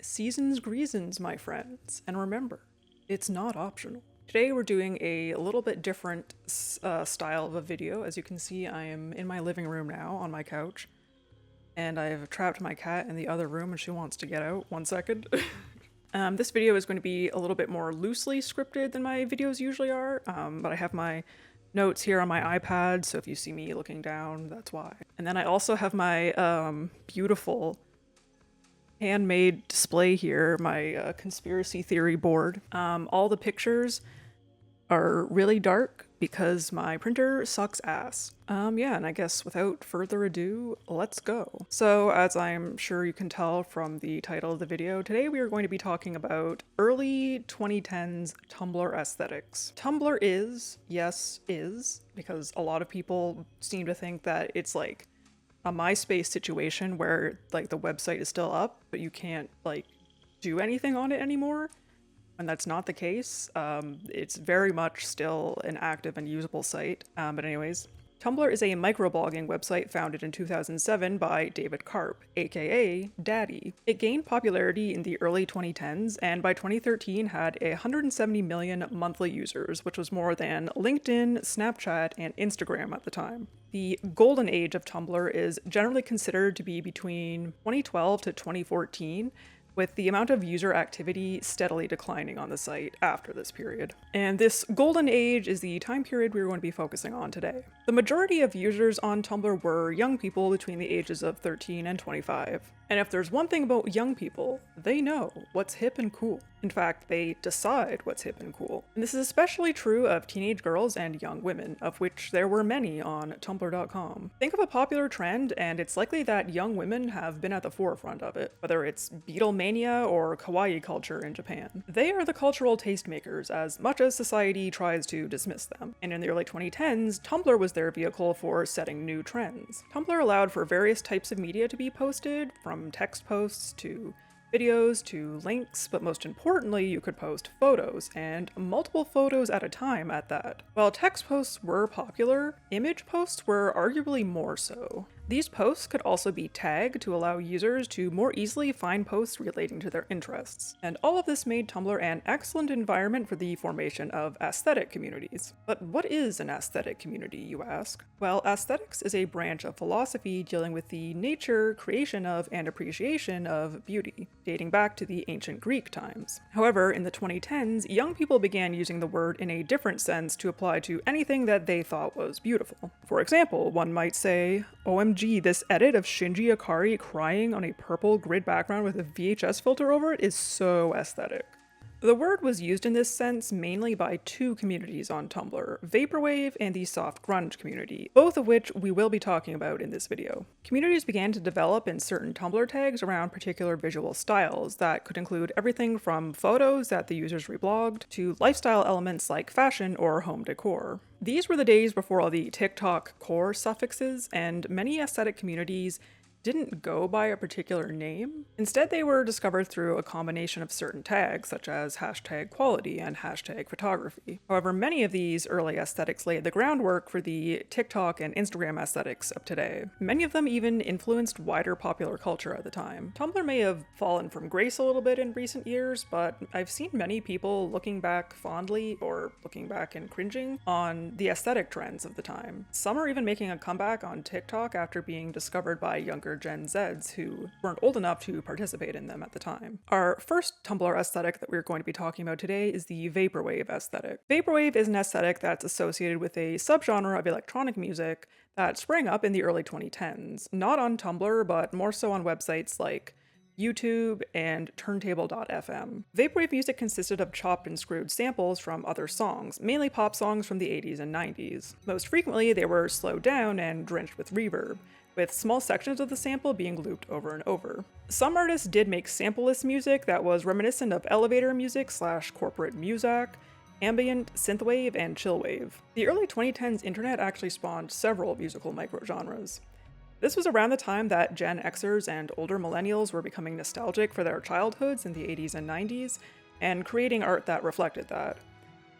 Seasons Greasons, my friends, and remember, it's not optional. Today we're doing a little bit different style of a video. As you can see, I am in my living room now on my couch, and I've trapped my cat in the other room and she wants to get out. 1 second. This video is going to be a little bit more loosely scripted than my videos usually are, but I have my notes here on my iPad, so if you see me looking down, that's why. And then I also have my beautiful handmade display here, my conspiracy theory board. All the pictures are really dark because my printer sucks ass. Yeah, and I guess without further ado, let's go. So, as I'm sure you can tell from the title of the video, today we are going to be talking about early 2010s Tumblr aesthetics. Tumblr is, because a lot of people seem to think that it's like a MySpace situation where like the website is still up, but you can't like do anything on it anymore. And that's not the case. It's very much still an active and usable site. But anyways, Tumblr is a microblogging website founded in 2007 by David Karp, aka Daddy. It gained popularity in the early 2010s, and by 2013 had 170 million monthly users, which was more than LinkedIn, Snapchat, and Instagram at the time. The golden age of Tumblr is generally considered to be between 2012 to 2014, with the amount of user activity steadily declining on the site after this period. And this golden age is the time period we're going to be focusing on today. The majority of users on Tumblr were young people between the ages of 13 and 25. And if there's one thing about young people, they know what's hip and cool. In fact, they decide what's hip and cool. And this is especially true of teenage girls and young women, of which there were many on Tumblr.com. Think of a popular trend, and it's likely that young women have been at the forefront of it, whether it's Beatlemania or kawaii culture in Japan. They are the cultural tastemakers as much as society tries to dismiss them. And in the early 2010s, Tumblr was their vehicle for setting new trends. Tumblr allowed for various types of media to be posted, from text posts to videos to links, but most importantly, you could post photos, and multiple photos at a time at that. While text posts were popular, image posts were arguably more so. These posts could also be tagged to allow users to more easily find posts relating to their interests. And all of this made Tumblr an excellent environment for the formation of aesthetic communities. But what is an aesthetic community, you ask? Well, aesthetics is a branch of philosophy dealing with the nature, creation of, and appreciation of beauty, dating back to the ancient Greek times. However, in the 2010s, young people began using the word in a different sense to apply to anything that they thought was beautiful. For example, one might say, OMG, this edit of Shinji Ikari crying on a purple grid background with a VHS filter over it is so aesthetic. The word was used in this sense mainly by two communities on Tumblr, Vaporwave and the soft grunge community, both of which we will be talking about in this video. Communities began to develop in certain Tumblr tags around particular visual styles that could include everything from photos that the users reblogged to lifestyle elements like fashion or home decor. These were the days before all the TikTok core suffixes, and many aesthetic communities didn't go by a particular name. Instead, they were discovered through a combination of certain tags, such as hashtag quality and hashtag photography. However, many of these early aesthetics laid the groundwork for the TikTok and Instagram aesthetics of today. Many of them even influenced wider popular culture at the time. Tumblr may have fallen from grace a little bit in recent years, but I've seen many people looking back fondly, or looking back and cringing, on the aesthetic trends of the time. Some are even making a comeback on TikTok after being discovered by younger Gen Zs who weren't old enough to participate in them at the time. Our first Tumblr aesthetic that we're going to be talking about today is the Vaporwave aesthetic. Vaporwave is an aesthetic that's associated with a subgenre of electronic music that sprang up in the early 2010s, not on Tumblr, but more so on websites like YouTube and turntable.fm. Vaporwave music consisted of chopped and screwed samples from other songs, mainly pop songs from the 80s and 90s. Most frequently, they were slowed down and drenched with reverb, with small sections of the sample being looped over and over. Some artists did make sampleless music that was reminiscent of elevator music / corporate muzak, ambient, synthwave, and chillwave. The early 2010s internet actually spawned several musical microgenres. This was around the time that Gen Xers and older millennials were becoming nostalgic for their childhoods in the 80s and 90s, and creating art that reflected that.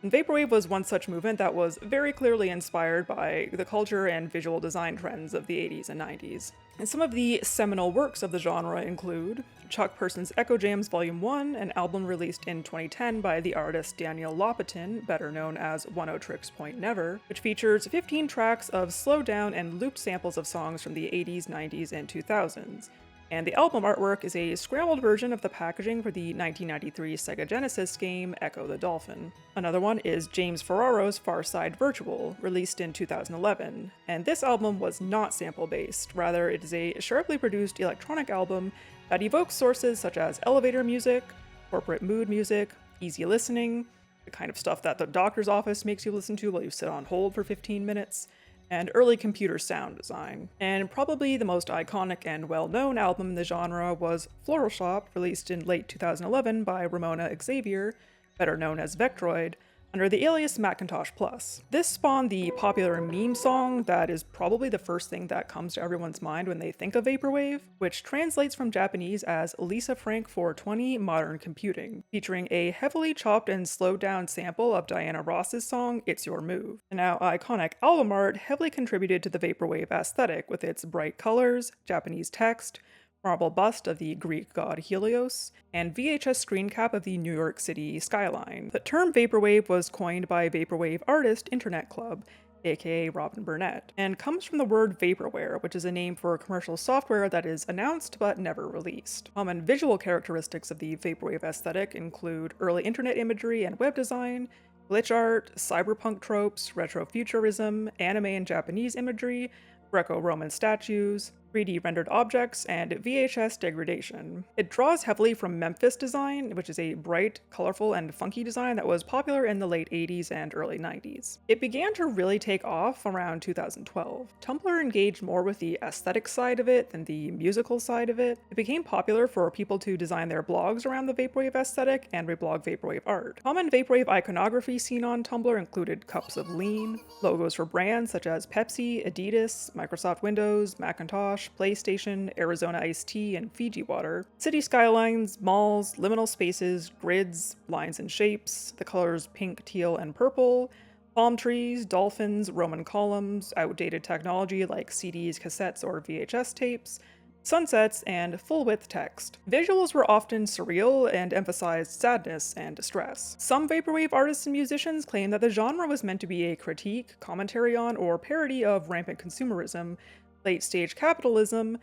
And Vaporwave was one such movement that was very clearly inspired by the culture and visual design trends of the 80s and 90s. And some of the seminal works of the genre include Chuck Person's Echo Jams Volume 1, an album released in 2010 by the artist Daniel Lopatin, better known as 10tricks Point Never, which features 15 tracks of slowed down and looped samples of songs from the 80s, 90s, and 2000s. And the album artwork is a scrambled version of the packaging for the 1993 Sega Genesis game Echo the Dolphin. Another one is James Ferraro's Far Side Virtual, released in 2011. And this album was not sample-based, rather it is a sharply produced electronic album that evokes sources such as elevator music, corporate mood music, easy listening, the kind of stuff that the doctor's office makes you listen to while you sit on hold for 15 minutes, and early computer sound design. And probably the most iconic and well-known album in the genre was Floral Shop, released in late 2011 by Ramona Xavier, better known as Vectroid, under the alias Macintosh Plus. This spawned the popular meme song that is probably the first thing that comes to everyone's mind when they think of Vaporwave, which translates from Japanese as Lisa Frank 420 Modern Computing, featuring a heavily chopped and slowed down sample of Diana Ross's song It's Your Move. The now iconic album art heavily contributed to the Vaporwave aesthetic with its bright colors, Japanese text, marble bust of the Greek god Helios, and VHS screen cap of the New York City skyline. The term Vaporwave was coined by Vaporwave artist Internet Club, aka Robin Burnett, and comes from the word vaporware, which is a name for commercial software that is announced but never released. Common visual characteristics of the Vaporwave aesthetic include early internet imagery and web design, glitch art, cyberpunk tropes, retrofuturism, anime and Japanese imagery, Greco-Roman statues, 3D rendered objects, and VHS degradation. It draws heavily from Memphis design, which is a bright, colorful, and funky design that was popular in the late 80s and early 90s. It began to really take off around 2012. Tumblr engaged more with the aesthetic side of it than the musical side of it. It became popular for people to design their blogs around the Vaporwave aesthetic and reblog Vaporwave art. Common Vaporwave iconography seen on Tumblr included cups of lean, logos for brands such as Pepsi, Adidas, Microsoft Windows, Macintosh, PlayStation, Arizona Iced Tea, and Fiji Water, city skylines, malls, liminal spaces, grids, lines and shapes, the colors pink, teal, and purple, palm trees, dolphins, Roman columns, outdated technology like CDs, cassettes, or VHS tapes, sunsets, and full-width text. Visuals were often surreal and emphasized sadness and distress. Some Vaporwave artists and musicians claim that the genre was meant to be a critique, commentary on, or parody of rampant consumerism, late-stage capitalism,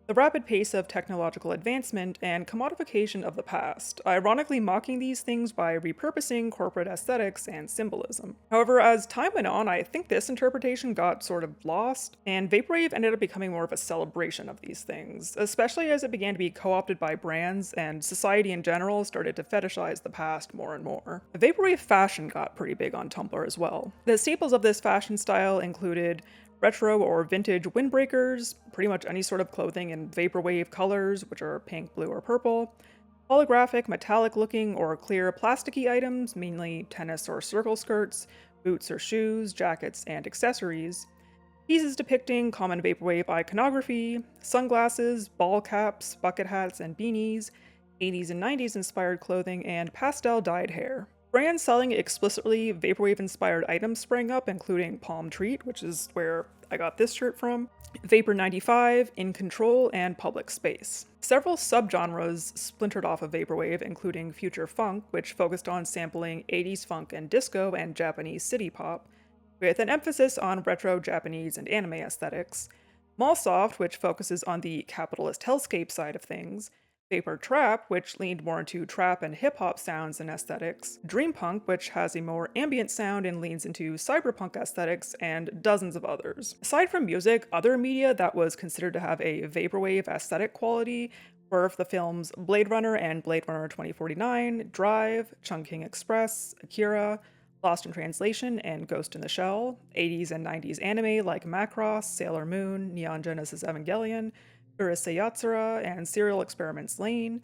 the rapid pace of technological advancement, and commodification of the past, ironically mocking these things by repurposing corporate aesthetics and symbolism. However, as time went on, I think this interpretation got sort of lost, and Vaporwave ended up becoming more of a celebration of these things, especially as it began to be co-opted by brands, and society in general started to fetishize the past more and more. Vaporwave fashion got pretty big on Tumblr as well. The staples of this fashion style included retro or vintage windbreakers, pretty much any sort of clothing in Vaporwave colors, which are pink, blue, or purple, holographic, metallic-looking or clear plasticky items, mainly tennis or circle skirts, boots or shoes, jackets, and accessories, pieces depicting common Vaporwave iconography, sunglasses, ball caps, bucket hats, and beanies, 80s and 90s inspired clothing, and pastel-dyed hair. Brands selling explicitly Vaporwave-inspired items sprang up, including Palm Treat, which is where I got this shirt from, Vapor 95, In Control, and Public Space. Several subgenres splintered off of Vaporwave, including Future Funk, which focused on sampling 80s funk and disco and Japanese city pop, with an emphasis on retro Japanese and anime aesthetics, Mallsoft, which focuses on the capitalist hellscape side of things, Vapor Trap, which leaned more into trap and hip-hop sounds and aesthetics, Dream Punk, which has a more ambient sound and leans into cyberpunk aesthetics, and dozens of others. Aside from music, other media that was considered to have a Vaporwave aesthetic quality were the films Blade Runner and Blade Runner 2049, Drive, Chungking Express, Akira, Lost in Translation, and Ghost in the Shell, 80s and 90s anime like Macross, Sailor Moon, Neon Genesis Evangelion, Urusei Yatsura, and Serial Experiments Lane,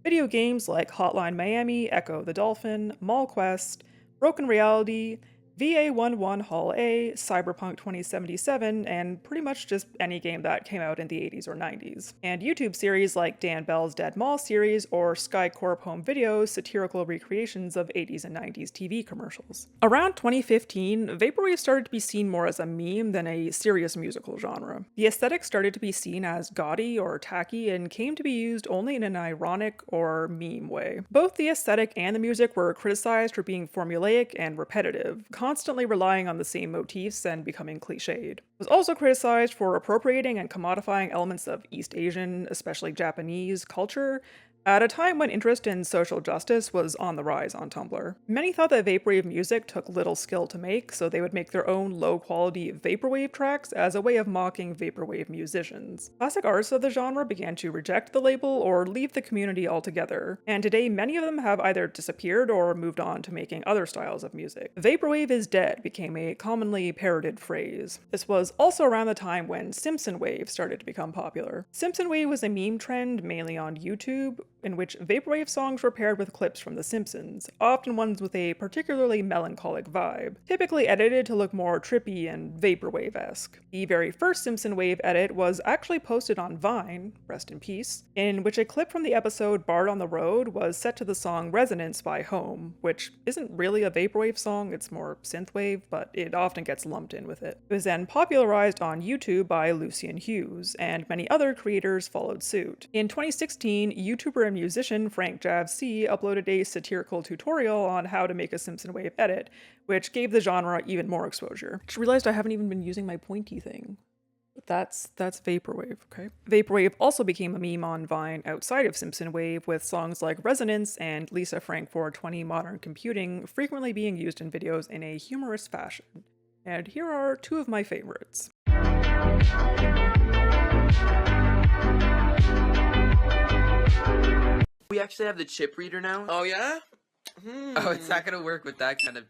video games like Hotline Miami, Echo the Dolphin, Mall Quest, Broken Reality, VA11 Hall A, Cyberpunk 2077, and pretty much just any game that came out in the 80s or 90s. And YouTube series like Dan Bell's Dead Mall series or SkyCorp Home Video's satirical recreations of 80s and 90s TV commercials. Around 2015, Vaporwave started to be seen more as a meme than a serious musical genre. The aesthetic started to be seen as gaudy or tacky and came to be used only in an ironic or meme way. Both the aesthetic and the music were criticized for being formulaic and repetitive, constantly relying on the same motifs and becoming cliched. It was also criticized for appropriating and commodifying elements of East Asian, especially Japanese, culture, at a time when interest in social justice was on the rise on Tumblr. Many thought that Vaporwave music took little skill to make, so they would make their own low-quality Vaporwave tracks as a way of mocking Vaporwave musicians. Classic artists of the genre began to reject the label or leave the community altogether, and today many of them have either disappeared or moved on to making other styles of music. Vaporwave is dead became a commonly parroted phrase. This was also around the time when Simpson Wave started to become popular. Simpson Wave was a meme trend mainly on YouTube, in which Vaporwave songs were paired with clips from The Simpsons, often ones with a particularly melancholic vibe, typically edited to look more trippy and Vaporwave-esque. The very first Simpson Wave edit was actually posted on Vine, rest in peace, in which a clip from the episode Bard on the Road was set to the song Resonance by Home, which isn't really a Vaporwave song, it's more synthwave, but it often gets lumped in with it. It was then popularized on YouTube by Lucian Hughes, and many other creators followed suit. In 2016, YouTuber and musician Frank Jav C uploaded a satirical tutorial on how to make a Simpson Wave edit, which gave the genre even more exposure. Just realized I haven't even been using my pointy thing. That's Vaporwave, okay? Vaporwave also became a meme on Vine outside of Simpson Wave, with songs like Resonance and Lisa Frank 420 Modern Computing frequently being used in videos in a humorous fashion. And here are two of my favorites. We actually have the chip reader now. Oh yeah? Oh, it's not gonna work with that kind of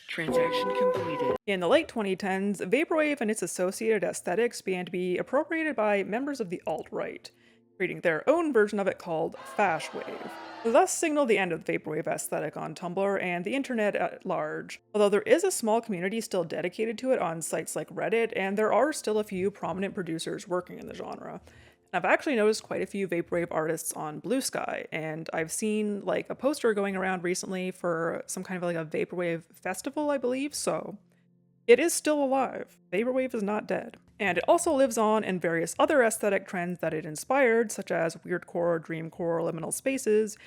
Transaction completed. In the late 2010s, Vaporwave and its associated aesthetics began to be appropriated by members of the alt-right, creating their own version of it called Fashwave. Thus signaled the end of the Vaporwave aesthetic on Tumblr and the internet at large, although there is a small community still dedicated to it on sites like Reddit, and there are still a few prominent producers working in the genre. I've actually noticed quite a few Vaporwave artists on Blue Sky, and I've seen like a poster going around recently for some kind of like a Vaporwave festival, I believe, so it is still alive. Vaporwave is not dead. And it also lives on in various other aesthetic trends that it inspired, such as weirdcore, dreamcore, liminal spaces,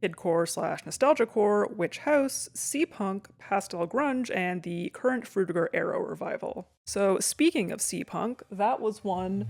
kidcore/nostalgiacore, witch house, Seapunk, pastel grunge, and the current Fruitiger Arrow revival. So speaking of Seapunk, that was one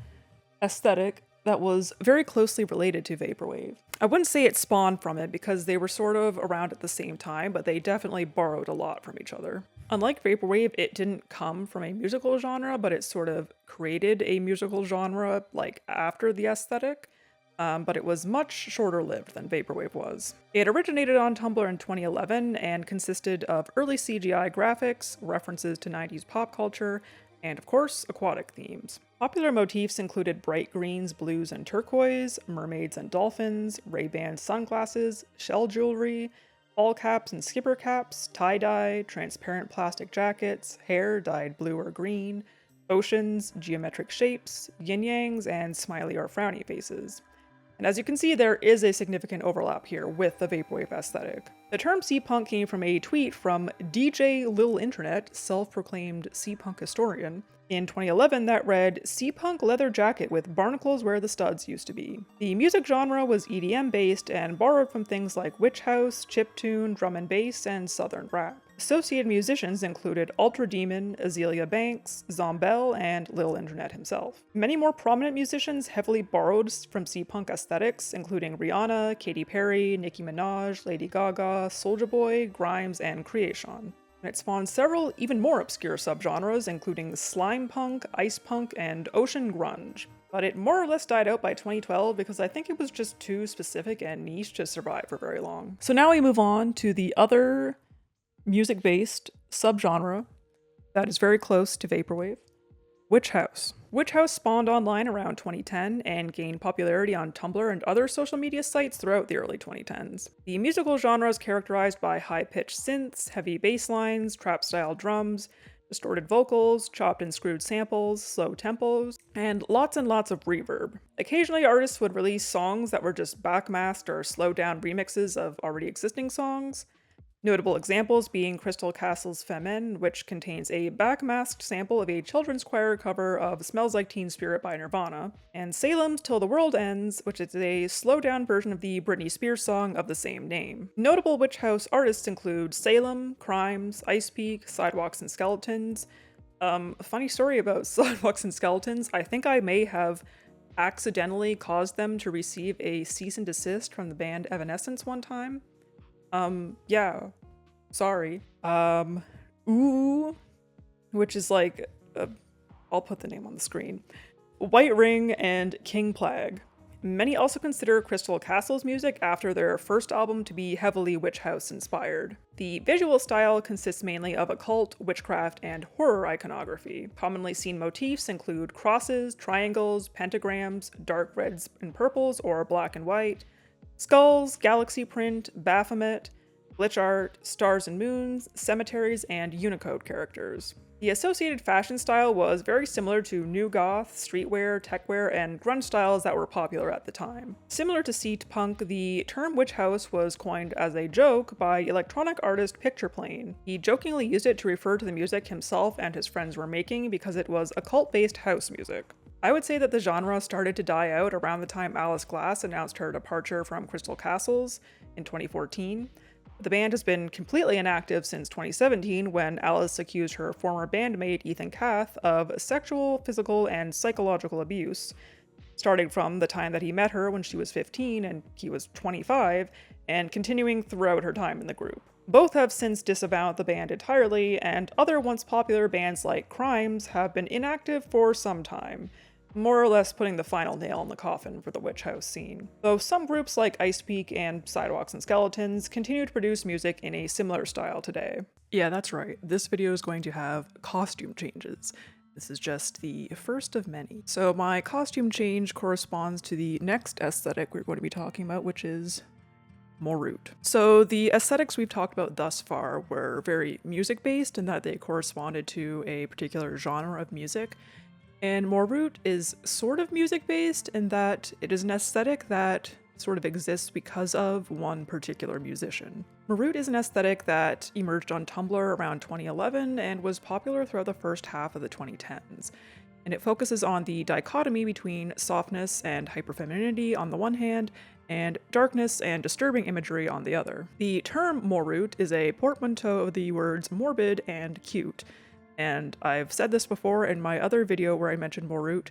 aesthetic that was very closely related to Vaporwave. I wouldn't say it spawned from it because they were sort of around at the same time, but they definitely borrowed a lot from each other. Unlike Vaporwave, it didn't come from a musical genre, but it sort of created a musical genre like after the aesthetic, but it was much shorter lived than Vaporwave was. It originated on Tumblr in 2011 and consisted of early CGI graphics, references to 90s pop culture, and of course, aquatic themes. Popular motifs included bright greens, blues, and turquoise, mermaids and dolphins, Ray-Ban sunglasses, shell jewelry, ball caps and skipper caps, tie-dye, transparent plastic jackets, hair dyed blue or green, oceans, geometric shapes, yin-yangs, and smiley or frowny faces. And as you can see, there is a significant overlap here with the Vaporwave aesthetic. The term Seapunk came from a tweet from DJ Lil Internet, self-proclaimed Seapunk historian, in 2011 that read, "Seapunk leather jacket with barnacles where the studs used to be." The music genre was EDM based and borrowed from things like witch house, chiptune, drum and bass, and southern rap. Associated musicians included Ultra Demon, Azealia Banks, Zombell, and Lil Internet himself. Many more prominent musicians heavily borrowed from Seapunk aesthetics, including Rihanna, Katy Perry, Nicki Minaj, Lady Gaga, Soulja Boy, Grimes, and Creation. And it spawned several even more obscure subgenres, including slime punk, ice punk, and ocean grunge. But it more or less died out by 2012 because I think it was just too specific and niche to survive for very long. So now we move on to the other music-based subgenre that is very close to Vaporwave, Witch House. Witch House spawned online around 2010 and gained popularity on Tumblr and other social media sites throughout the early 2010s. The musical genre is characterized by high-pitched synths, heavy bass lines, trap-style drums, distorted vocals, chopped and screwed samples, slow tempos, and lots of reverb. Occasionally, artists would release songs that were just backmasked or slowed-down remixes of already existing songs. Notable examples being Crystal Castle's Femen, which contains a backmasked sample of a children's choir cover of Smells Like Teen Spirit by Nirvana, and Salem's Till the World Ends, which is a slowed-down version of the Britney Spears song of the same name. Notable Witch House artists include Salem, Crimes, Ice Peak, Sidewalks and Skeletons. A funny story about Sidewalks and Skeletons, I think I may have accidentally caused them to receive a cease and desist from the band Evanescence one time. Yeah, sorry. Ooh, which is like, I'll put the name on the screen. White Ring and King Plague. Many also consider Crystal Castle's music after their first album to be heavily Witch House inspired. The visual style consists mainly of occult, witchcraft, and horror iconography. Commonly seen motifs include crosses, triangles, pentagrams, dark reds and purples or black and white, skulls, galaxy print, Baphomet, glitch art, stars and moons, cemeteries, and Unicode characters. The associated fashion style was very similar to new goth, streetwear, techwear, and grunge styles that were popular at the time. Similar to Seapunk, the term witch house was coined as a joke by electronic artist Pictureplane. He jokingly used it to refer to the music himself and his friends were making because it was occult-based house music. I would say that the genre started to die out around the time Alice Glass announced her departure from Crystal Castles in 2014. The band has been completely inactive since 2017 when Alice accused her former bandmate Ethan Kath of sexual, physical, and psychological abuse, starting from the time that he met her when she was 15 and he was 25, and continuing throughout her time in the group. Both have since disavowed the band entirely, and other once popular bands like Crimes have been inactive for some time, more or less putting the final nail in the coffin for the witch house scene. Though some groups like Ice Peak and Sidewalks and Skeletons continue to produce music in a similar style today. Yeah, that's right. This video is going to have costume changes. This is just the first of many. So my costume change corresponds to the next aesthetic we're going to be talking about, which is Morute. So the aesthetics we've talked about thus far were very music-based in that they corresponded to a particular genre of music. And Morute is sort of music-based in that it is an aesthetic that sort of exists because of one particular musician. Morute is an aesthetic that emerged on Tumblr around 2011 and was popular throughout the first half of the 2010s. And it focuses on the dichotomy between softness and hyperfemininity on the one hand, and darkness and disturbing imagery on the other. The term Morute is a portmanteau of the words morbid and cute. And I've said this before in my other video where I mentioned Morute.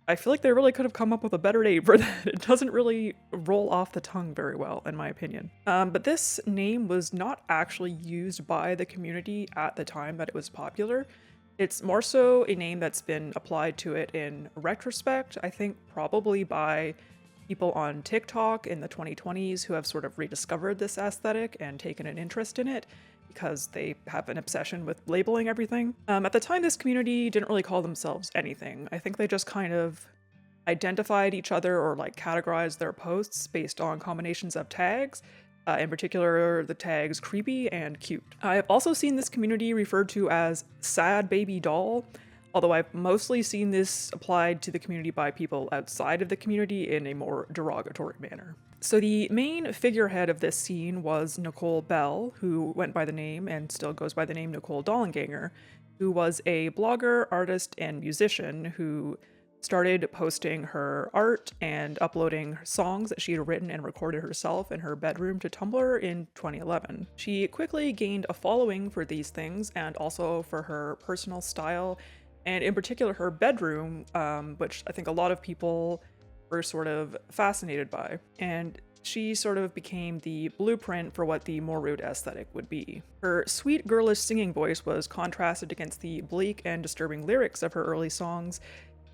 I feel like they really could have come up with a better name for that. It doesn't really roll off the tongue very well, in my opinion. But this name was not actually used by the community at the time that it was popular. It's more so a name that's been applied to it in retrospect, I think probably by people on TikTok in the 2020s who have sort of rediscovered this aesthetic and taken an interest in it, because they have an obsession with labeling everything. At the time, this community didn't really call themselves anything. I think they just kind of identified each other or like categorized their posts based on combinations of tags, in particular the tags creepy and cute. I've also seen this community referred to as sad baby doll, although I've mostly seen this applied to the community by people outside of the community in a more derogatory manner. So the main figurehead of this scene was Nicole Bell, who went by the name and still goes by the name Nicole Dollenganger, who was a blogger, artist, and musician who started posting her art and uploading songs that she had written and recorded herself in her bedroom to Tumblr in 2011. She quickly gained a following for these things and also for her personal style, and in particular her bedroom, which I think a lot of people were sort of fascinated by, and she sort of became the blueprint for what the Morute aesthetic would be. Her sweet girlish singing voice was contrasted against the bleak and disturbing lyrics of her early songs,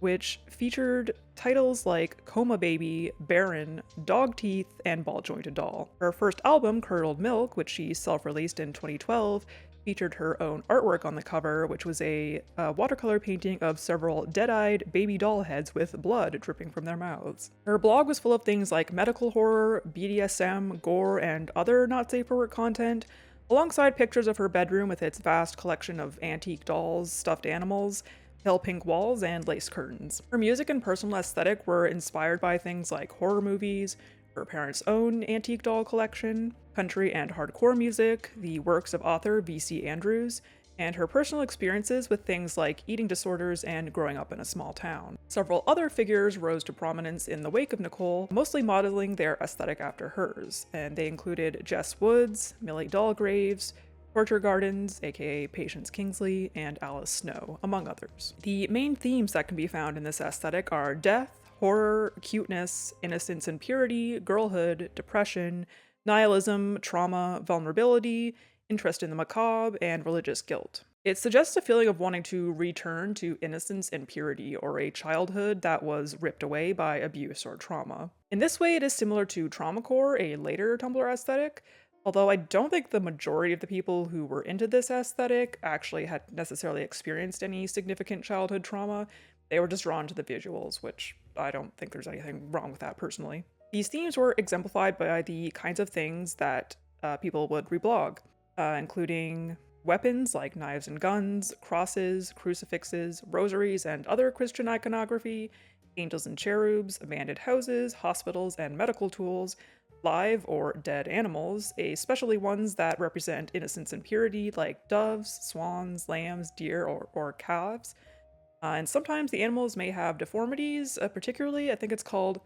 which featured titles like Coma Baby, Barren, Dog Teeth, and Ball Jointed Doll. Her first album, Curdled Milk, which she self-released in 2012, featured her own artwork on the cover, which was a watercolor painting of several dead-eyed baby doll heads with blood dripping from their mouths. Her blog was full of things like medical horror, BDSM, gore, and other not safe for work content, alongside pictures of her bedroom with its vast collection of antique dolls, stuffed animals, pale pink walls, and lace curtains. Her music and personal aesthetic were inspired by things like horror movies, her parents' own antique doll collection, country and hardcore music, the works of author V.C. Andrews, and her personal experiences with things like eating disorders and growing up in a small town. Several other figures rose to prominence in the wake of Nicole, mostly modeling their aesthetic after hers, and they included Jess Woods, Millie Dalgraves, Torture Gardens, aka Patience Kingsley, and Alice Snow, among others. The main themes that can be found in this aesthetic are death, horror, cuteness, innocence and purity, girlhood, depression, nihilism, trauma, vulnerability, interest in the macabre, and religious guilt. It suggests a feeling of wanting to return to innocence and purity, or a childhood that was ripped away by abuse or trauma. In this way, it is similar to Traumacore, a later Tumblr aesthetic, although I don't think the majority of the people who were into this aesthetic actually had necessarily experienced any significant childhood trauma. They were just drawn to the visuals, which I don't think there's anything wrong with that personally. These themes were exemplified by the kinds of things that people would reblog, including weapons like knives and guns, crosses, crucifixes, rosaries, and other Christian iconography, angels and cherubs, abandoned houses, hospitals, and medical tools, live or dead animals, especially ones that represent innocence and purity like doves, swans, lambs, deer, or calves. And sometimes the animals may have deformities, particularly I think it's called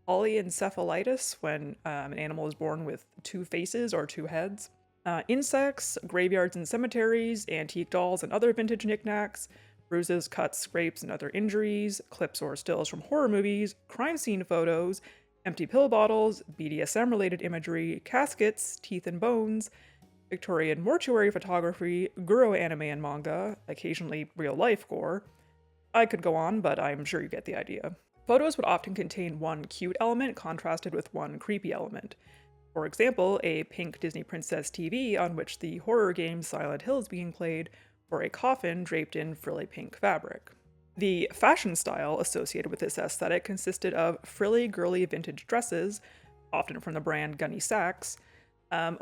polyencephalitis, when an animal is born with two faces or two heads. Insects, graveyards and cemeteries, antique dolls and other vintage knickknacks, bruises, cuts, scrapes, and other injuries, clips or stills from horror movies, crime scene photos, empty pill bottles, BDSM-related imagery, caskets, teeth and bones, Victorian mortuary photography, Guro anime and manga, occasionally real-life gore. I could go on, but I'm sure you get the idea. Photos would often contain one cute element contrasted with one creepy element. For example, a pink Disney Princess TV on which the horror game Silent Hill is being played, or a coffin draped in frilly pink fabric. The fashion style associated with this aesthetic consisted of frilly, girly vintage dresses, often from the brand Gunny Sacks.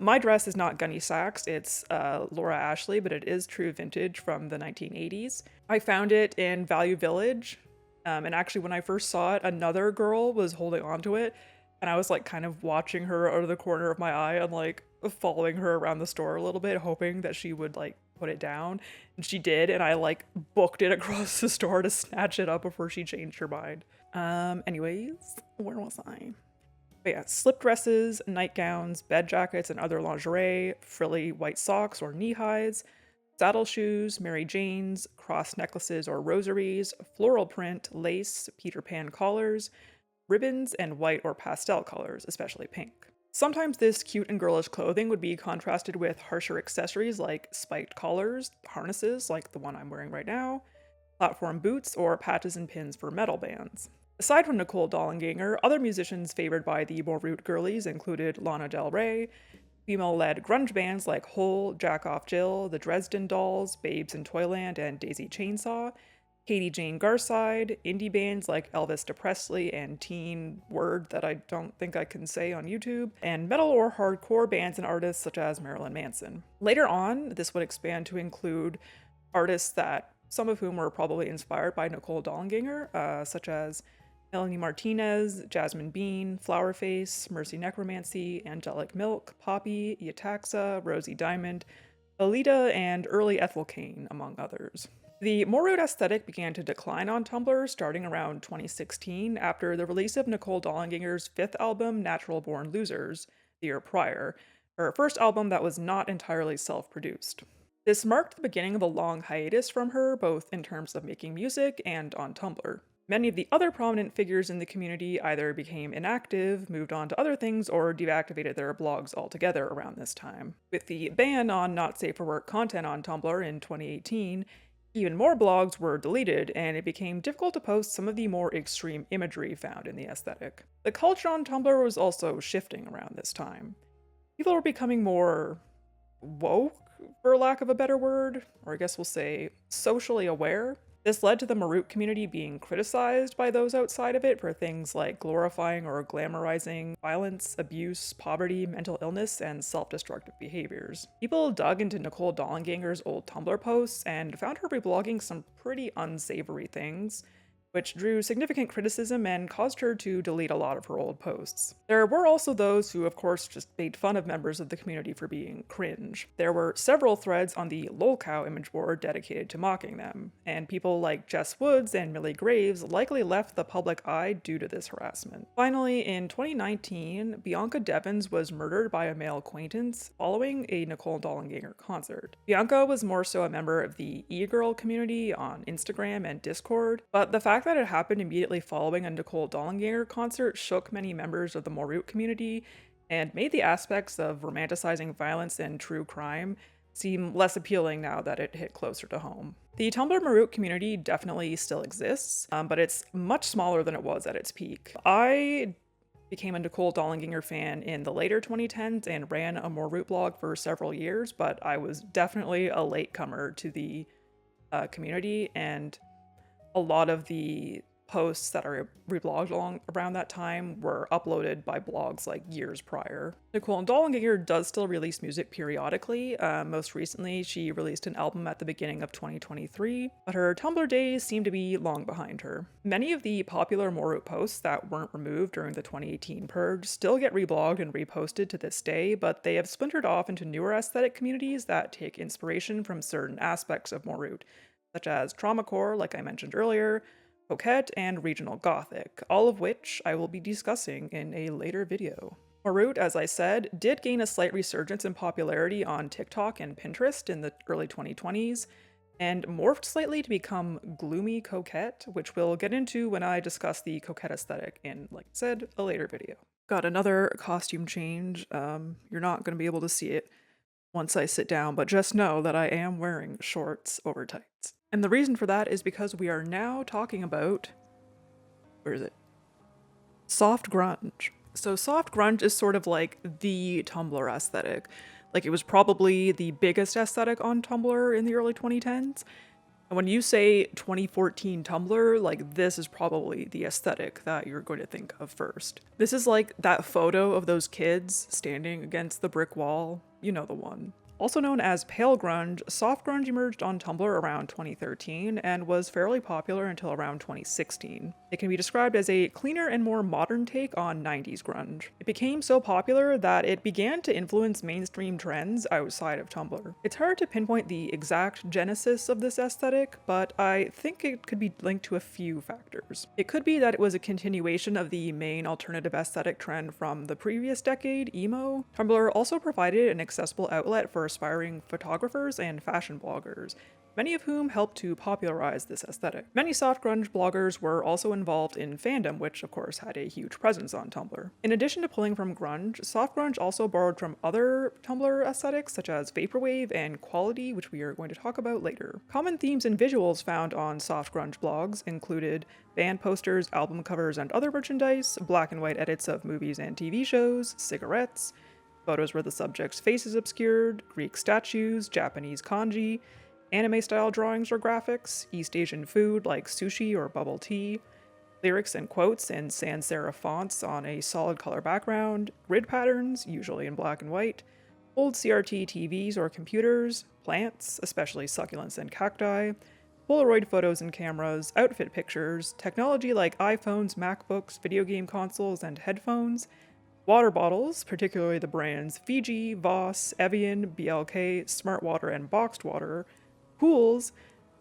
My dress is not Gunny Sacks, it's Laura Ashley, but it is true vintage from the 1980s. I found it in Value Village, and actually when I first saw it, another girl was holding onto it, and I was like kind of watching her out of the corner of my eye and like following her around the store a little bit, hoping that she would like put it down, and she did, and I like booked it across the store to snatch it up before she changed her mind. Anyways, where was I? But yeah, slip dresses, nightgowns, bed jackets, and other lingerie, frilly white socks or knee highs, saddle shoes, Mary Janes, cross necklaces or rosaries, floral print, lace, Peter Pan collars, ribbons, and white or pastel colors, especially pink. Sometimes this cute and girlish clothing would be contrasted with harsher accessories like spiked collars, harnesses like the one I'm wearing right now, platform boots, or patches and pins for metal bands. Aside from Nicole Dollanganger, other musicians favored by the Morute girlies included Lana Del Rey, female-led grunge bands like Hole, Jack Off Jill, the Dresden Dolls, Babes in Toyland, and Daisy Chainsaw, Katie Jane Garside, indie bands like Elvis Depressedly and Teen Word that I don't think I can say on YouTube, and metal or hardcore bands and artists such as Marilyn Manson. Later on, this would expand to include artists that some of whom were probably inspired by Nicole Dollanganger, such as Melanie Martinez, Jasmine Bean, Flowerface, Mercy Necromancy, Angelic Milk, Poppy, Yataxa, Rosie Diamond, Alita, and early Ethel Cain, among others. The Morute aesthetic began to decline on Tumblr starting around 2016 after the release of Nicole Dollanganger's fifth album, Natural Born Losers, the year prior, her first album that was not entirely self-produced. This marked the beginning of a long hiatus from her, both in terms of making music and on Tumblr. Many of the other prominent figures in the community either became inactive, moved on to other things, or deactivated their blogs altogether around this time. With the ban on not safe for work content on Tumblr in 2018, even more blogs were deleted, and it became difficult to post some of the more extreme imagery found in the aesthetic. The culture on Tumblr was also shifting around this time. People were becoming more woke, for lack of a better word, or I guess we'll say socially aware. This led to the Morute community being criticized by those outside of it for things like glorifying or glamorizing violence, abuse, poverty, mental illness, and self-destructive behaviors. People dug into Nicole Dollanganger's old Tumblr posts and found her reblogging some pretty unsavory things, which drew significant criticism and caused her to delete a lot of her old posts. There were also those who, of course, just made fun of members of the community for being cringe. There were several threads on the lolcow image board dedicated to mocking them, and people like Jess Woods and Millie Graves likely left the public eye due to this harassment. Finally, in 2019, Bianca Devins was murdered by a male acquaintance following a Nicole Dollanganger concert. Bianca was more so a member of the e-girl community on Instagram and Discord, but the fact that it happened immediately following a Nicole Dollanganger concert shook many members of the Morute community and made the aspects of romanticizing violence and true crime seem less appealing now that it hit closer to home. The Tumblr Morute community definitely still exists, but it's much smaller than it was at its peak. I became a Nicole Dollanganger fan in the later 2010s and ran a Morute blog for several years, but I was definitely a latecomer to the community, and a lot of the posts that are reblogged around that time were uploaded by blogs like years prior. Nicole Dollanganger does still release music periodically. Most recently, she released an album at the beginning of 2023, but her Tumblr days seem to be long behind her. Many of the popular Morute posts that weren't removed during the 2018 purge still get reblogged and reposted to this day, but they have splintered off into newer aesthetic communities that take inspiration from certain aspects of Morute, such as Traumacore, like I mentioned earlier, Coquette, and Regional Gothic, all of which I will be discussing in a later video. Morute, as I said, did gain a slight resurgence in popularity on TikTok and Pinterest in the early 2020s, and morphed slightly to become gloomy Coquette, which we'll get into when I discuss the Coquette aesthetic in, like I said, a later video. Got another costume change. You're not going to be able to see it once I sit down, but just know that I am wearing shorts over tights. And the reason for that is because we are now talking about, where is it? Soft grunge. So soft grunge is sort of like the Tumblr aesthetic. Like, it was probably the biggest aesthetic on Tumblr in the early 2010s. And when you say 2014 Tumblr, like, this is probably the aesthetic that you're going to think of first. This is like that photo of those kids standing against the brick wall. You know the one. Also known as pale grunge, soft grunge emerged on Tumblr around 2013 and was fairly popular until around 2016. It can be described as a cleaner and more modern take on 90s grunge. It became so popular that it began to influence mainstream trends outside of Tumblr. It's hard to pinpoint the exact genesis of this aesthetic, but I think it could be linked to a few factors. It could be that it was a continuation of the main alternative aesthetic trend from the previous decade, emo. Tumblr also provided an accessible outlet for aspiring photographers and fashion bloggers, many of whom helped to popularize this aesthetic. Many soft grunge bloggers were also involved in fandom, which of course had a huge presence on Tumblr. In addition to pulling from grunge, soft grunge also borrowed from other Tumblr aesthetics such as Vaporwave and Quality, which we are going to talk about later. Common themes and visuals found on soft grunge blogs included band posters, album covers, and other merchandise, black and white edits of movies and TV shows, cigarettes, photos where the subject's face is obscured, Greek statues, Japanese kanji, anime-style drawings or graphics, East Asian food like sushi or bubble tea, lyrics and quotes in sans serif fonts on a solid color background, grid patterns, usually in black and white, old CRT TVs or computers, plants, especially succulents and cacti, Polaroid photos and cameras, outfit pictures, technology like iPhones, MacBooks, video game consoles, and headphones, water bottles, particularly the brands Fiji, Voss, Evian, BLK, Smart Water, and Boxed Water, pools,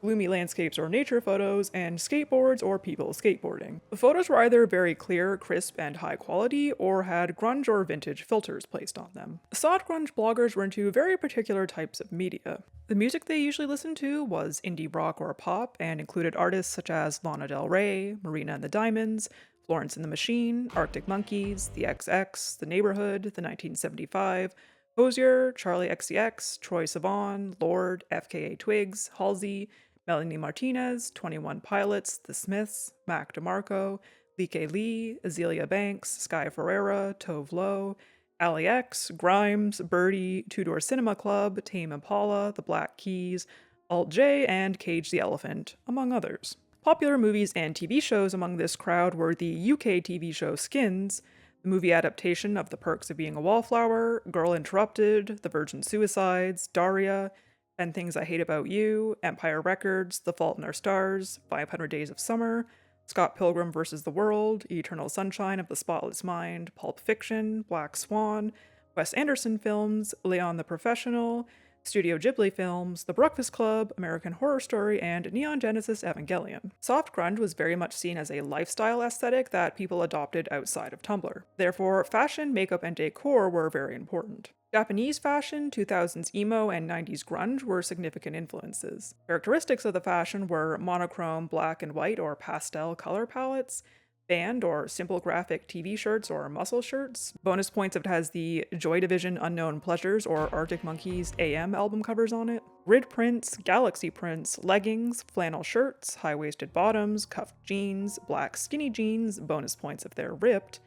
gloomy landscapes or nature photos, and skateboards or people skateboarding. The photos were either very clear, crisp, and high quality, or had grunge or vintage filters placed on them. Soft grunge bloggers were into very particular types of media. The music they usually listened to was indie rock or pop, and included artists such as Lana Del Rey, Marina and the Diamonds, Florence and the Machine, Arctic Monkeys, The XX, The Neighborhood, The 1975, Hozier, Charlie XCX, Troye Sivan, Lorde, FKA Twigs, Halsey, Melanie Martinez, 21 Pilots, The Smiths, Mac DeMarco, Lee K. Lee, Azealia Banks, Sky Ferreira, Tove Lo, Ali X, Grimes, Birdie, Two Door Cinema Club, Tame Impala, The Black Keys, Alt J, and Cage the Elephant, among others. Popular movies and TV shows among this crowd were the UK TV show Skins, the movie adaptation of The Perks of Being a Wallflower, Girl Interrupted, The Virgin Suicides, Daria, 10 Things I Hate About You, Empire Records, The Fault in Our Stars, 500 Days of Summer, Scott Pilgrim vs. the World, Eternal Sunshine of the Spotless Mind, Pulp Fiction, Black Swan, Wes Anderson films, Leon the Professional, Studio Ghibli films, The Breakfast Club, American Horror Story, and Neon Genesis Evangelion. Soft grunge was very much seen as a lifestyle aesthetic that people adopted outside of Tumblr. Therefore, fashion, makeup, and decor were very important. Japanese fashion, 2000s emo, and 90s grunge were significant influences. Characteristics of the fashion were monochrome black and white or pastel color palettes, band or simple graphic TV shirts or muscle shirts. Bonus points if it has the Joy Division Unknown Pleasures or Arctic Monkeys AM album covers on it. Grid prints, galaxy prints, leggings, flannel shirts, high-waisted bottoms, cuffed jeans, black skinny jeans, bonus points if they're ripped,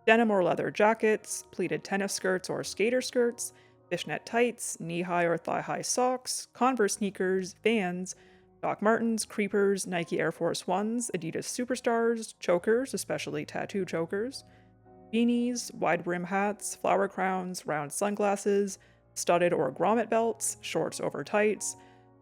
denim or leather jackets, pleated tennis skirts or skater skirts, fishnet tights, knee-high or thigh-high socks, Converse sneakers, Vans, Doc Martens, Creepers, Nike Air Force Ones, Adidas Superstars, chokers, especially tattoo chokers, beanies, wide brim hats, flower crowns, round sunglasses, studded or grommet belts, shorts over tights,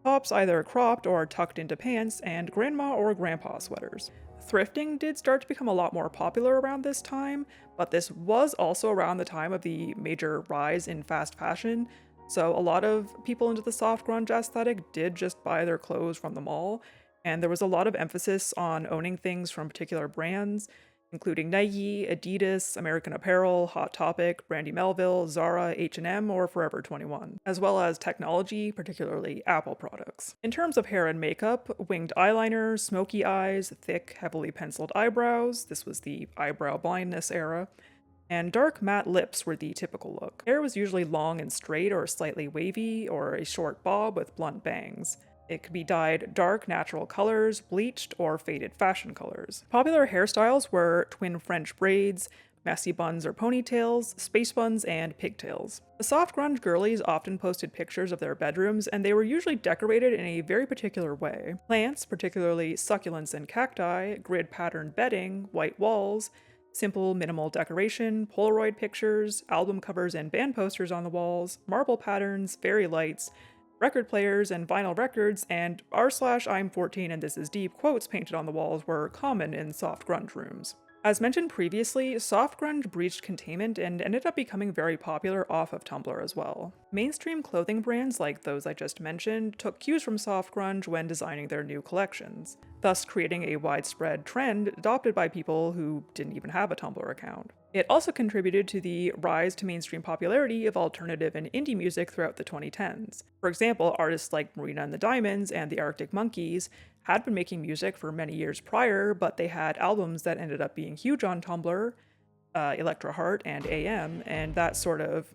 tops either cropped or tucked into pants, and grandma or grandpa sweaters. Thrifting did start to become a lot more popular around this time, but this was also around the time of the major rise in fast fashion, so a lot of people into the soft grunge aesthetic did just buy their clothes from the mall, and there was a lot of emphasis on owning things from particular brands, including Nike, Adidas, American Apparel, Hot Topic, Brandy Melville, Zara, H&M, or Forever 21, as well as technology, particularly Apple products. In terms of hair and makeup, winged eyeliner, smoky eyes, thick, heavily penciled eyebrows, this was the eyebrow blindness era, and dark matte lips were the typical look. Hair was usually long and straight or slightly wavy, or a short bob with blunt bangs. It could be dyed dark natural colors, bleached, or faded fashion colors. Popular hairstyles were twin French braids, messy buns or ponytails, space buns, and pigtails. The soft grunge girlies often posted pictures of their bedrooms, and they were usually decorated in a very particular way. Plants, particularly succulents and cacti, grid-patterned bedding, white walls, simple, minimal decoration, Polaroid pictures, album covers and band posters on the walls, marble patterns, fairy lights, record players and vinyl records, and r/I'm 14 and this is deep quotes painted on the walls were common in soft grunge rooms. As mentioned previously, soft grunge breached containment and ended up becoming very popular off of Tumblr as well. Mainstream clothing brands like those I just mentioned took cues from soft grunge when designing their new collections, thus creating a widespread trend adopted by people who didn't even have a Tumblr account. It also contributed to the rise to mainstream popularity of alternative and indie music throughout the 2010s. For example, artists like Marina and the Diamonds and the Arctic Monkeys had been making music for many years prior, but they had albums that ended up being huge on Tumblr, Electra Heart and AM, and that sort of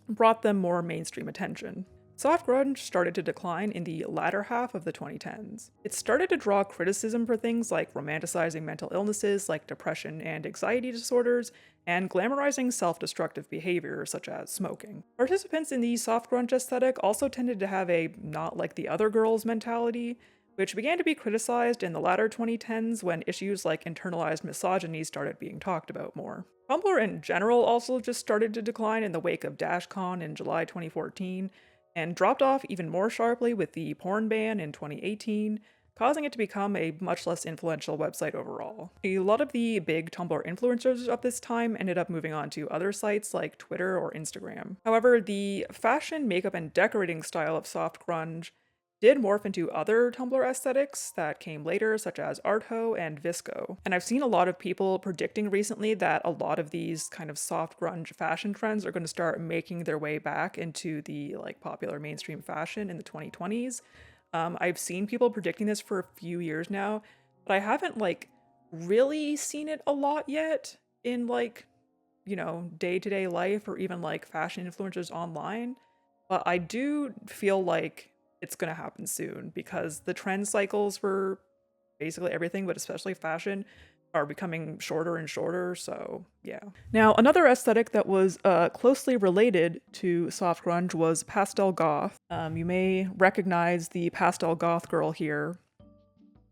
brought them more mainstream attention. Soft grunge started to decline in the latter half of the 2010s. It started to draw criticism for things like romanticizing mental illnesses like depression and anxiety disorders, and glamorizing self-destructive behavior such as smoking. Participants in the soft grunge aesthetic also tended to have a not like the other girls mentality, which began to be criticized in the latter 2010s when issues like internalized misogyny started being talked about more. Tumblr in general also just started to decline in the wake of DashCon in July 2014, and dropped off even more sharply with the porn ban in 2018, causing it to become a much less influential website overall. A lot of the big Tumblr influencers of this time ended up moving on to other sites like Twitter or Instagram. However, the fashion, makeup, and decorating style of soft grunge did morph into other Tumblr aesthetics that came later, such as Artho and Visco. And I've seen a lot of people predicting recently that a lot of these kind of soft grunge fashion trends are going to start making their way back into the popular mainstream fashion in the 2020s. I've seen people predicting this for a few years now, but I haven't really seen it a lot yet in day-to-day life or even fashion influencers online. But I do feel like it's going to happen soon because the trend cycles for basically everything, but especially fashion, are becoming shorter and shorter, so yeah. Now, another aesthetic that was closely related to soft grunge was Pastel Goth. You may recognize the Pastel Goth girl here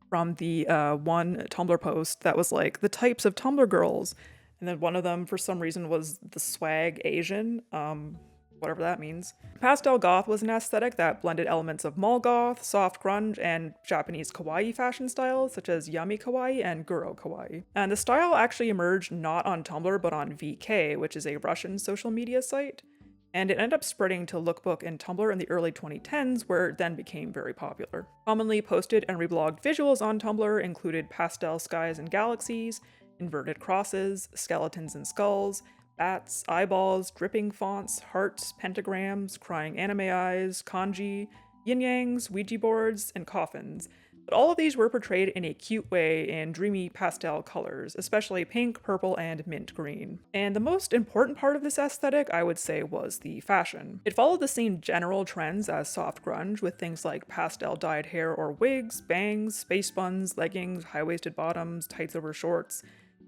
from the one Tumblr post that was like the types of Tumblr girls, and then one of them for some reason was the swag Asian, whatever that means. Pastel Goth was an aesthetic that blended elements of mall goth, soft grunge, and Japanese kawaii fashion styles such as yami kawaii and guro kawaii. And the style actually emerged not on Tumblr but on VK, which is a Russian social media site. And it ended up spreading to Lookbook and Tumblr in the early 2010s, where it then became very popular. Commonly posted and reblogged visuals on Tumblr included pastel skies and galaxies, inverted crosses, skeletons and skulls, bats, eyeballs, dripping fonts, hearts, pentagrams, crying anime eyes, kanji, yin-yangs, Ouija boards, and coffins. But all of these were portrayed in a cute way in dreamy pastel colors, especially pink, purple, and mint green. And the most important part of this aesthetic, I would say, was the fashion. It followed the same general trends as soft grunge, with things like pastel dyed hair or wigs, bangs, space buns, leggings, high-waisted bottoms, tights over shorts,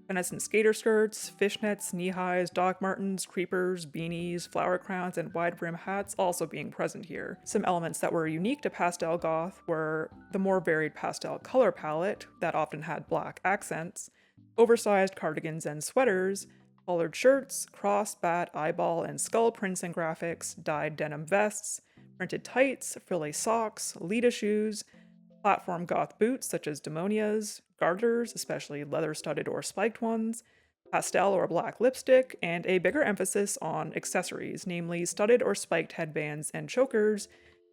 evanescent skater skirts, fishnets, knee-highs, Doc Martens, creepers, beanies, flower crowns, and wide-brim hats also being present here. Some elements that were unique to Pastel Goth were the more varied pastel color palette that often had black accents, oversized cardigans and sweaters, collared shirts, cross, bat, eyeball, and skull prints and graphics, dyed denim vests, printed tights, frilly socks, Lita shoes, platform goth boots such as demonias, garters, especially leather-studded or spiked ones, pastel or black lipstick, and a bigger emphasis on accessories, namely studded or spiked headbands and chokers,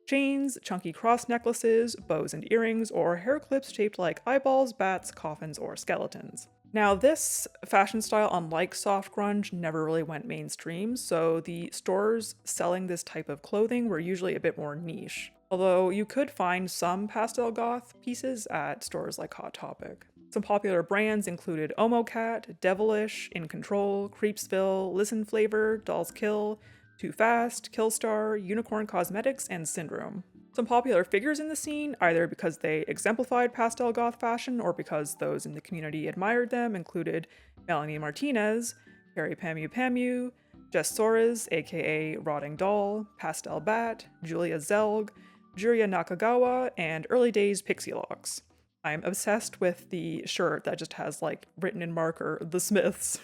chains, chunky cross necklaces, bows and earrings, or hair clips shaped like eyeballs, bats, coffins, or skeletons. Now, this fashion style, unlike soft grunge, never really went mainstream, so the stores selling this type of clothing were usually a bit more niche. Although you could find some pastel goth pieces at stores like Hot Topic. Some popular brands included Omocat, Devilish, In Control, Creepsville, Listen Flavor, Dolls Kill, Too Fast, Killstar, Unicorn Cosmetics, and Syndrome. Some popular figures in the scene, either because they exemplified pastel goth fashion or because those in the community admired them, included Melanie Martinez, Carrie Pamu Pamu, Jess Soares, aka Rotting Doll, Pastel Bat, Julia Zelg, Juria Nakagawa, and early days Pixie Locks. I'm obsessed with the shirt that just has, like, written in marker, The Smiths.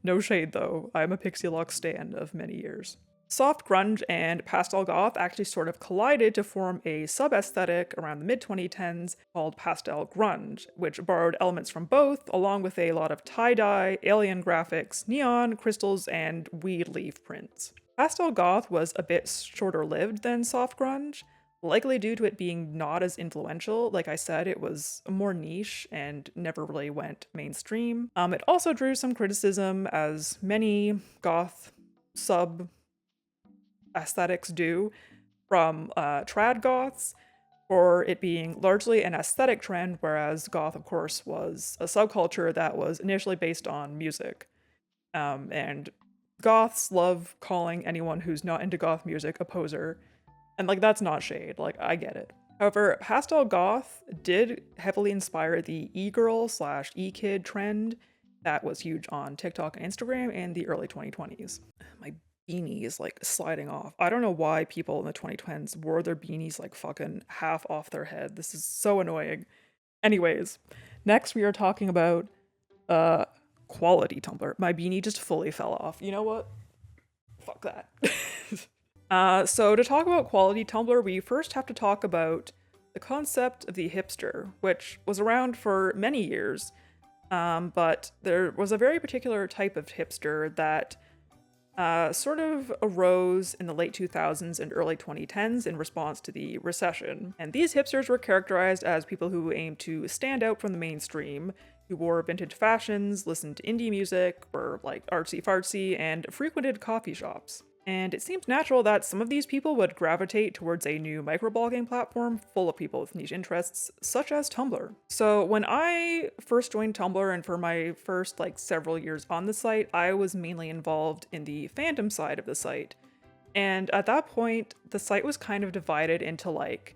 No shade though, I'm a Pixie Locks stan of many years. Soft grunge and pastel goth actually sort of collided to form a sub-aesthetic around the mid-2010s called pastel grunge, which borrowed elements from both, along with a lot of tie-dye, alien graphics, neon, crystals, and weed leaf prints. Pastel goth was a bit shorter-lived than soft grunge, likely due to it being not as influential. Like I said, it was more niche and never really went mainstream. It also drew some criticism, as many goth sub aesthetics do, from trad goths, for it being largely an aesthetic trend, whereas goth, of course, was a subculture that was initially based on music. And goths love calling anyone who's not into goth music a poser. And, like, that's not shade, like, I get it. However, pastel goth did heavily inspire the e-girl / e-kid trend that was huge on TikTok and Instagram in the early 2020s. My beanie is, like, sliding off. I don't know why people in the 2010s wore their beanies, like, fucking half off their head. This is so annoying. Anyways, next we are talking about quality Tumblr. My beanie just fully fell off. You know what? Fuck that. So to talk about quality Tumblr, we first have to talk about the concept of the hipster, which was around for many years, but there was a very particular type of hipster that sort of arose in the late 2000s and early 2010s in response to the recession. And these hipsters were characterized as people who aimed to stand out from the mainstream, who wore vintage fashions, listened to indie music, were, like, artsy-fartsy, and frequented coffee shops. And it seems natural that some of these people would gravitate towards a new microblogging platform full of people with niche interests, such as Tumblr. So when I first joined Tumblr, and for my first, like, several years on the site, I was mainly involved in the fandom side of the site. And at that point, the site was kind of divided into, like,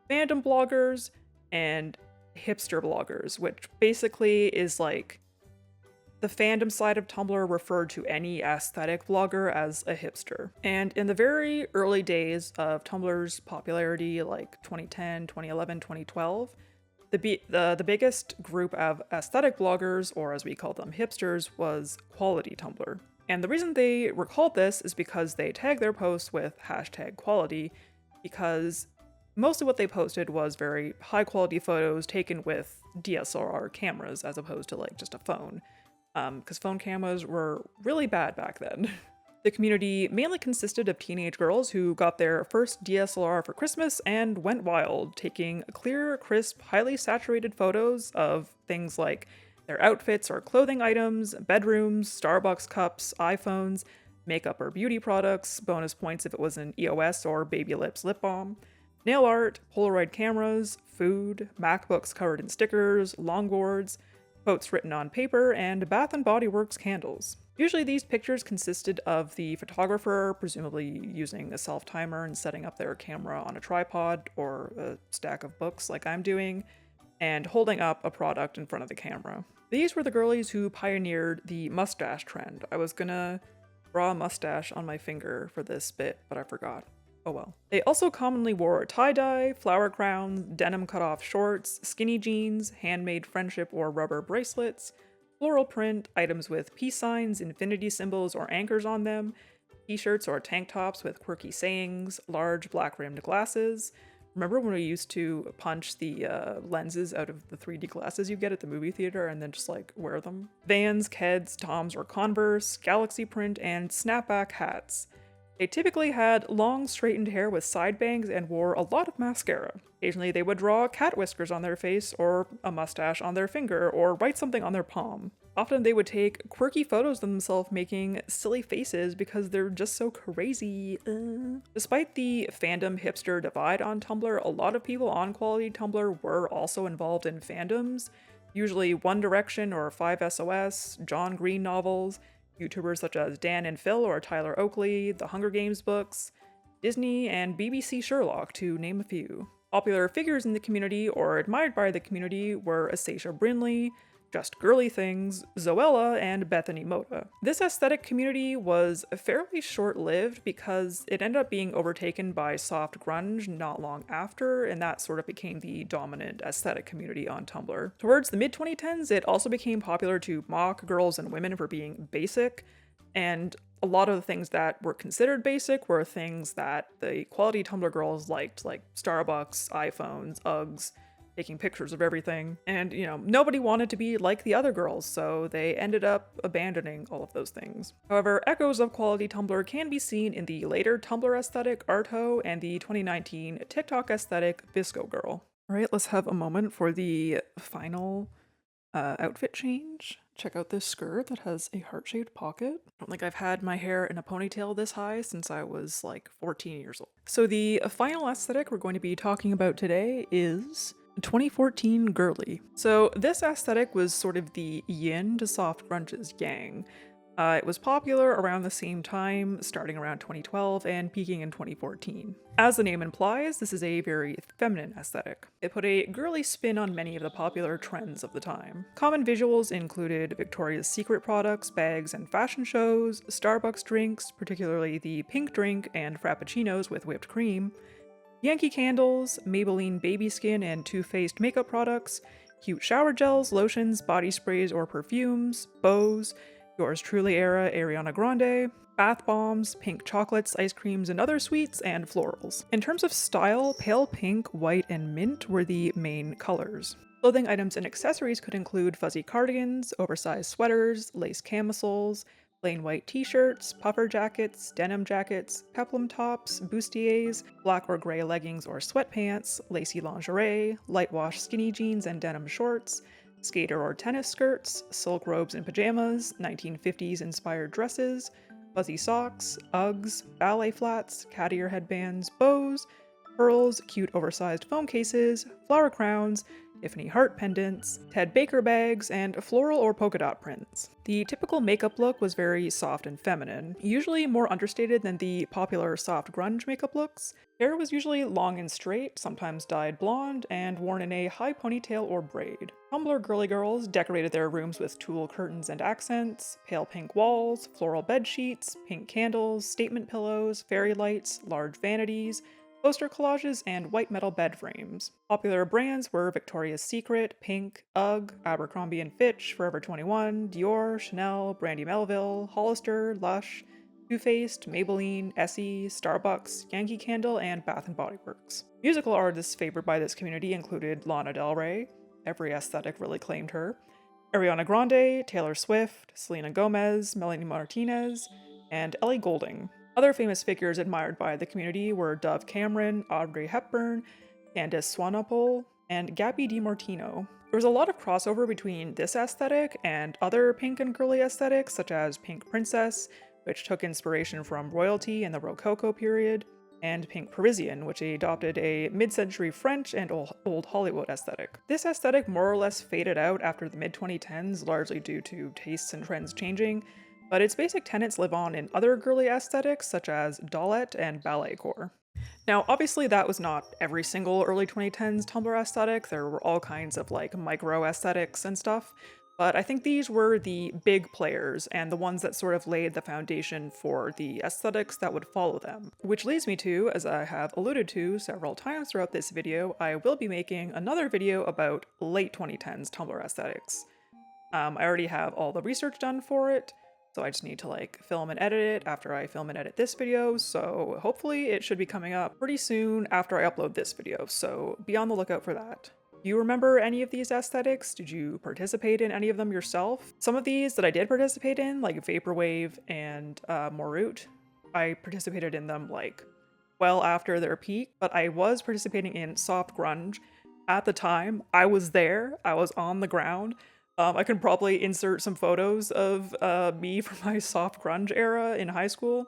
fandom bloggers and hipster bloggers, which basically is like the fandom side of Tumblr referred to any aesthetic blogger as a hipster. And in the very early days of Tumblr's popularity, like 2010, 2011, 2012, the biggest group of aesthetic bloggers, or as we call them, hipsters, was quality Tumblr. And the reason they were called this is because they tagged their posts with #quality, because most of what they posted was very high quality photos taken with DSLR cameras as opposed to like just a phone. Because phone cameras were really bad back then. The community mainly consisted of teenage girls who got their first DSLR for Christmas and went wild, taking clear, crisp, highly saturated photos of things like their outfits or clothing items, bedrooms, Starbucks cups, iPhones, makeup or beauty products, bonus points if it was an EOS or Baby Lips lip balm, nail art, Polaroid cameras, food, MacBooks covered in stickers, longboards, quotes written on paper, and Bath & Body Works candles. Usually these pictures consisted of the photographer presumably using a self-timer and setting up their camera on a tripod or a stack of books like I'm doing, and holding up a product in front of the camera. These were the girlies who pioneered the mustache trend. I was gonna draw a mustache on my finger for this bit, but I forgot. Oh well. They also commonly wore tie-dye, flower crowns, denim cut-off shorts, skinny jeans, handmade friendship or rubber bracelets, floral print, items with peace signs, infinity symbols, or anchors on them, t-shirts or tank tops with quirky sayings, large black-rimmed glasses. Remember when we used to punch the lenses out of the 3D glasses you get at the movie theater and then just like wear them? Vans, Keds, Toms, or Converse, galaxy print, and snapback hats. They typically had long, straightened hair with side bangs and wore a lot of mascara. Occasionally they would draw cat whiskers on their face or a mustache on their finger or write something on their palm. Often they would take quirky photos of themselves making silly faces because they're just so crazy. Despite the fandom hipster divide on Tumblr, a lot of people on quality Tumblr were also involved in fandoms, usually One Direction or 5SOS, John Green novels, YouTubers such as Dan and Phil or Tyler Oakley, the Hunger Games books, Disney, and BBC Sherlock, to name a few. Popular figures in the community or admired by the community were Asacia Brinley, Just Girly Things, Zoella, and Bethany Mota. This aesthetic community was fairly short-lived because it ended up being overtaken by soft grunge not long after, and that sort of became the dominant aesthetic community on Tumblr. Towards the mid-2010s, it also became popular to mock girls and women for being basic, and a lot of the things that were considered basic were things that the quality Tumblr girls liked, like Starbucks, iPhones, Uggs, taking pictures of everything. And, you know, nobody wanted to be like the other girls, so they ended up abandoning all of those things. However, echoes of quality Tumblr can be seen in the later Tumblr aesthetic Arto and the 2019 TikTok aesthetic Bisco Girl. All right, let's have a moment for the final outfit change. Check out this skirt that has a heart-shaped pocket. I don't think I've had my hair in a ponytail this high since I was like 14 years old. So the final aesthetic we're going to be talking about today is 2014 Girly. So this aesthetic was sort of the yin to soft grunge's yang. It was popular around the same time, starting around 2012 and peaking in 2014. As the name implies, this is a very feminine aesthetic. It put a girly spin on many of the popular trends of the time. Common visuals included Victoria's Secret products, bags, and fashion shows, Starbucks drinks, particularly the pink drink and frappuccinos with whipped cream, Yankee candles, Maybelline baby skin and Too Faced makeup products, cute shower gels, lotions, body sprays or perfumes, bows, Yours Truly era Ariana Grande, bath bombs, pink chocolates, ice creams, and other sweets, and florals. In terms of style, pale pink, white, and mint were the main colors. Clothing items and accessories could include fuzzy cardigans, oversized sweaters, lace camisoles, plain white t-shirts, puffer jackets, denim jackets, peplum tops, bustiers, black or gray leggings or sweatpants, lacy lingerie, light wash skinny jeans and denim shorts, skater or tennis skirts, silk robes and pajamas, 1950s inspired dresses, fuzzy socks, Uggs, ballet flats, cat ear headbands, bows, pearls, cute oversized phone cases, flower crowns, Tiffany heart pendants, Ted Baker bags, and floral or polka dot prints. The typical makeup look was very soft and feminine, usually more understated than the popular soft grunge makeup looks. Hair was usually long and straight, sometimes dyed blonde, and worn in a high ponytail or braid. Tumblr girly girls decorated their rooms with tulle curtains and accents, pale pink walls, floral bed sheets, pink candles, statement pillows, fairy lights, large vanities, poster collages, and white metal bed frames. Popular brands were Victoria's Secret, Pink, UGG, Abercrombie & Fitch, Forever 21, Dior, Chanel, Brandy Melville, Hollister, Lush, Too Faced, Maybelline, Essie, Starbucks, Yankee Candle, and Bath & Body Works. Musical artists favored by this community included Lana Del Rey, every aesthetic really claimed her, Ariana Grande, Taylor Swift, Selena Gomez, Melanie Martinez, and Ellie Goulding. Other famous figures admired by the community were Dove Cameron, Audrey Hepburn, Candace Swanepoel, and Gabby DiMartino. There was a lot of crossover between this aesthetic and other pink and girly aesthetics, such as Pink Princess, which took inspiration from royalty in the Rococo period, and Pink Parisian, which adopted a mid-century French and old Hollywood aesthetic. This aesthetic more or less faded out after the mid-2010s, largely due to tastes and trends changing, but its basic tenets live on in other girly aesthetics such as dollette and balletcore. Now, obviously that was not every single early 2010s Tumblr aesthetic, there were all kinds of like micro aesthetics and stuff, but I think these were the big players and the ones that sort of laid the foundation for the aesthetics that would follow them. Which leads me to, as I have alluded to several times throughout this video, I will be making another video about late 2010s Tumblr aesthetics. I already have all the research done for it, so I just need to like film and edit it after I film and edit this video, so hopefully it should be coming up pretty soon after I upload this video, so be on the lookout for that. Do you remember any of these aesthetics? Did you participate in any of them yourself? Some of these that I did participate in, like Vaporwave and Morute, I participated in them like well after their peak, but I was participating in soft grunge. At the time, I was there, I was on the ground. I can probably insert some photos of me from my soft grunge era in high school.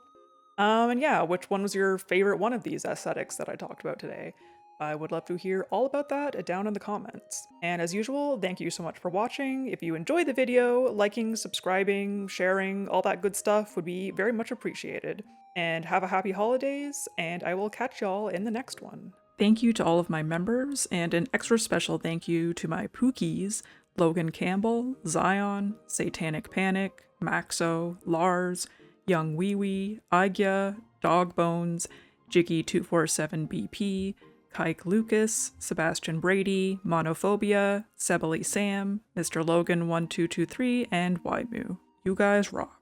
And yeah, which one was your favorite one of these aesthetics that I talked about today? I would love to hear all about that down in the comments. And as usual, thank you so much for watching. If you enjoyed the video, liking, subscribing, sharing, all that good stuff would be very much appreciated. And have a happy holidays, and I will catch y'all in the next one. Thank you to all of my members, and an extra special thank you to my Pookies, Logan Campbell, Zion, Satanic Panic, Maxo, Lars, Young Wee Wee, Agya, Dog Bones, Jiggy247BP, Kike Lucas, Sebastian Brady, Monophobia, Sebely Sam, Mr. Logan 1223, and Ymu. You guys rock.